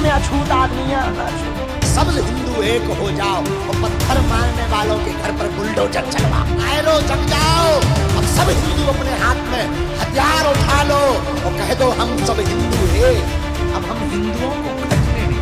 में अछूत आदमी है। सब हिंदू एक हो जाओ और पत्थर मारने वालों के घर पर बुलडोजर चलवा। आए लो जम जाओ, अब सब हिंदू अपने हाथ में हथियार उठा लो और कह दो हम सब हिंदू हैं। अब हम हिंदुओं को खटने नहीं।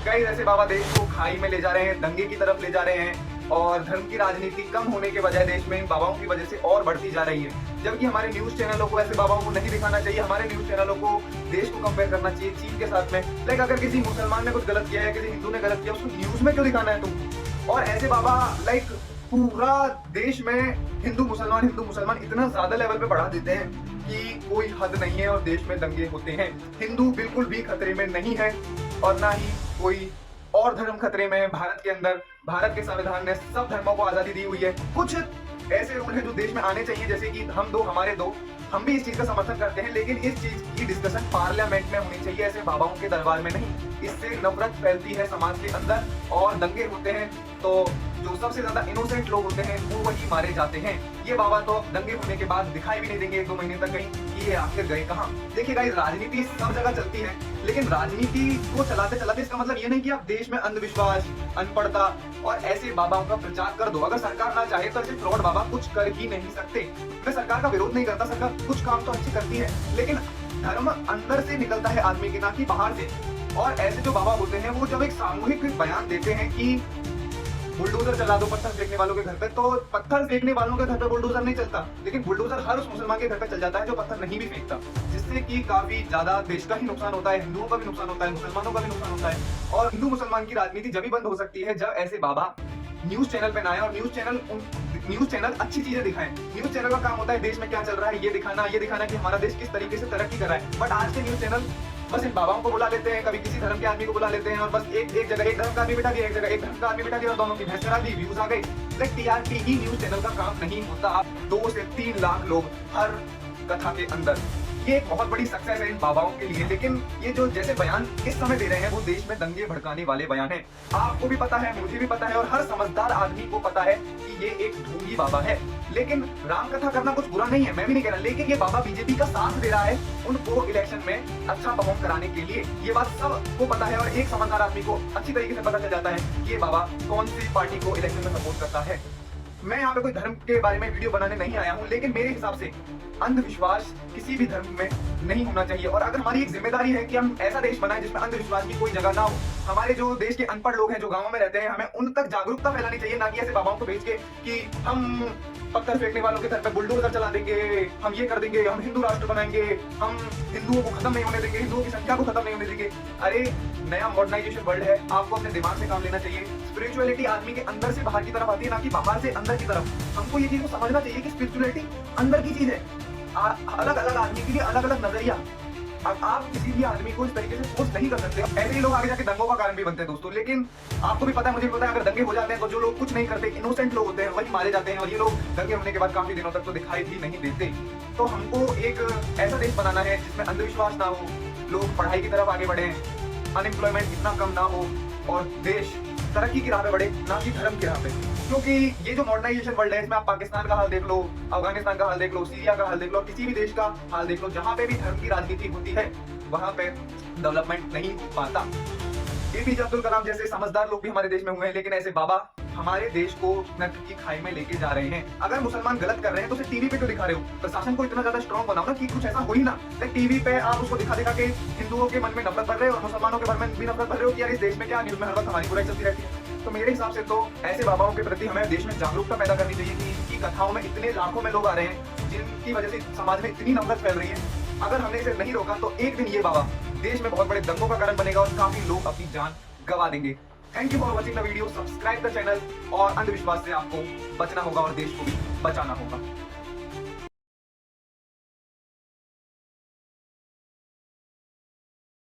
कई ऐसे बाबा देश को खाई में ले जा रहे हैं, दंगे की तरफ ले जा रहे हैं और धर्म की राजनीति कम होने के बजाय देश में इन बाबाओं की वजह से और बढ़ती जा रही है। जबकि हमारे न्यूज चैनलों को ऐसे बाबाओं को नहीं दिखाना चाहिए। हमारे न्यूज चैनलों को देश को कंपेयर करना चाहिए चीन के साथ में। लाइक अगर किसी मुसलमान ने कुछ गलत किया है, किसी हिंदू ने गलत किया, उसको न्यूज में क्यों दिखाना है तुम? और ऐसे बाबा लाइक पूरा देश में हिंदू मुसलमान इतना ज्यादा लेवल पे बढ़ा देते हैं कि कोई हद नहीं है और देश में दंगे होते हैं। हिंदू बिल्कुल भी खतरे में नहीं है और ना ही कोई और धर्म खतरे में है। भारत के अंदर भारत के संविधान ने सब धर्मों को आजादी दी हुई है। कुछ ऐसे रूल हैं जो देश में आने चाहिए, जैसे कि हम दो हमारे दो। हम भी इस चीज का समर्थन करते हैं, लेकिन इस चीज की डिस्कशन पार्लियामेंट में होनी चाहिए, ऐसे बाबाओं के दरबार में नहीं। इससे नफरत फैलती है समाज के अंदर और दंगे होते हैं, तो जो सबसे ज्यादा इनोसेंट लोग होते हैं वो वही मारे जाते हैं। ये बाबा तो दंगे होने के बाद दिखाई भी नहीं देंगे 1-2 महीने तक कहीं कि ये आखिर गए कहाँ। देखिए गाइस, राजनीति सब जगह चलती है, लेकिन राजनीति को चलाते चलाते इसका मतलब ये नहीं कि आप देश में अंधविश्वास, अनपढ़ता और ऐसे बाबाओं का प्रचार कर दो। अगर सरकार ना चाहे तो ऐसे फ्रॉड बाबा कुछ कर ही नहीं सकते। मैं सरकार का विरोध नहीं करता, सरकार कुछ काम तो अच्छे करती है, लेकिन धर्म अंदर से निकलता है आदमी के, ना कि बाहर से। और ऐसे जो बाबा होते हैं वो जब एक सामूहिक बयान देते हैं कि बुलडोजर चला दो पत्थर फेंकने वालों के घर पे, तो पत्थर फेंकने वालों के घर पे बुलडोजर नहीं चलता, लेकिन बुलडोजर हर उस मुसलमान के घर पे चल जाता है जो पत्थर नहीं भी फेंकता, जिससे कि काफी ज्यादा देश का ही नुकसान होता है, हिंदुओं का भी नुकसान होता है, मुसलमानों का भी नुकसान होता है। और हिंदू मुसलमान की राजनीति जब भी बंद हो सकती है जब ऐसे बाबा न्यूज चैनल पे ना आए और न्यूज चैनल अच्छी चीजें दिखाएं। न्यूज चैनल का काम होता है देश में क्या चल रहा है ये दिखाना कि हमारा देश किस तरीके से तरक्की कर रहा है। बट आज के न्यूज चैनल बस इन बाबाओं को बुला लेते हैं, कभी किसी धर्म के आदमी को बुला लेते हैं और बस एक जगह एक धर्म का आदमी बिठा दिया, एक जगह एक धर्म का आदमी बिठा दिया और दोनों की बहस करा दी, व्यूज आ गए। लाइक टीआरपी ही न्यूज चैनल का काम नहीं होता। 2 से 3 लाख लोग हर कथा के अंदर, ये एक बहुत बड़ी सक्सेस है इन बाबाओं के लिए। लेकिन ये जो जैसे बयान इस समय दे रहे हैं वो देश में दंगे भड़काने वाले बयान है। आपको भी पता है, मुझे भी पता है और हर समझदार आदमी को पता है कि ये एक ढोंगी बाबा है। लेकिन राम कथा करना कुछ बुरा नहीं है, मैं भी नहीं कह रहा, लेकिन ये बाबा बीजेपी का साथ दे रहा है उनको इलेक्शन में अच्छा परफॉर्म कराने के लिए। ये बात सबको पता है और एक समझदार आदमी को अच्छी तरीके से पता चल जाता है कि ये बाबा कौन सी पार्टी को इलेक्शन में सपोर्ट करता है। मैं यहाँ पे कोई धर्म के बारे में वीडियो बनाने नहीं आया हूँ, लेकिन मेरे हिसाब से अंधविश्वास किसी भी धर्म में नहीं होना चाहिए। और अगर हमारी एक जिम्मेदारी है कि हम ऐसा देश बनाएं जिसमें अंधविश्वास की कोई जगह ना हो। हमारे जो देश के अनपढ़ लोग हैं जो गाँव में रहते हैं, हमें उन तक जागरूकता फैलानी चाहिए, ना कि ऐसे बाबाओं को भेज के कि हम पत्थर फेंकने वालों के घर पे बुलडोजर चला देंगे, हम ये कर देंगे, हम हिंदू राष्ट्र बनाएंगे, हम हिंदुओं को खत्म नहीं होने देंगे, हिंदुओं की संख्या को खत्म नहीं होने देंगे। अरे नया मॉडर्नाइजेशन वर्ल्ड है, आपको अपने दिमाग से काम लेना चाहिए। स्पिरिचुअलिटी आदमी के अंदर से बाहर की तरफ आती है, ना कि बाहर से अंदर की तरफ। हमको ये चीज को समझना चाहिए कि स्पिरिचुअलिटी अंदर की चीज है। अलग अलग आदमी के लिए अलग अलग नजरिया। अब आप किसी भी आदमी को इस तरीके से फोर्स नहीं कर सकते। ऐसे ही लोग आगे जाके दंगों का कारण भी बनते हैं दोस्तों। लेकिन आपको भी पता है, मुझे भी पता है, अगर दंगे हो जाते हैं तो जो लोग कुछ नहीं करते, इनोसेंट लोग होते हैं, वही मारे जाते हैं। और ये लोग दंगे होने के बाद काफी दिनों तक तो दिखाई भी नहीं देते। तो हमको एक ऐसा देश बनाना है जिसमें अंधविश्वास ना हो, लोग पढ़ाई की तरफ आगे बढ़े, अनएम्प्लॉयमेंट इतना कम ना हो और देश तरक्की की राह पे बढ़े, ना कि धर्म की राह पे। क्योंकि ये जो मॉडर्नाइजेशन वर्ल्ड है इसमें आप पाकिस्तान का हाल देख लो, अफगानिस्तान का हाल देख लो, सीरिया का हाल देख लो, किसी भी देश का हाल देख लो, जहाँ पे भी धर्म की राजनीति होती है वहाँ पे डेवलपमेंट नहीं हो पाता। एपीजे अब्दुल कलाम जैसे समझदार लोग भी हमारे देश में हुए हैं, लेकिन ऐसे बाबा हमारे देश को नर्क की खाई में लेके जा रहे हैं। अगर मुसलमान गलत कर रहे हैं तो उसे टीवी पे क्यों दिखा रहे हो? प्रशासन को इतना ज्यादा स्ट्रॉन्ग बनाओ ना कि कुछ ऐसा हो ही ना। टीवी पे आप उसको दिखा के हिंदुओं के मन में नफरत भर रहे हो और मुसलमानों के मन में भी नफरत भर रहे हो कि यार इस देश में क्या न्यूज में हर वक्त हमारी बुराई चलती रहती है। तो मेरे हिसाब से तो ऐसे बाबाओं के प्रति हमें देश में जागरूकता पैदा करनी चाहिए कि इनकी कथाओं में इतने लाखों में लोग आ रहे हैं जिनकी वजह से समाज में इतनी नफरत फैल रही है। अगर हमने इसे नहीं रोका तो एक दिन ये बाबा देश में बहुत बड़े दंगों का कारण बनेगा और काफी लोग अपनी जान गवा देंगे। Thank you for watching the video, subscribe the channel और अंधविश्वास से आपको बचना होगा और देश को भी बचाना होगा।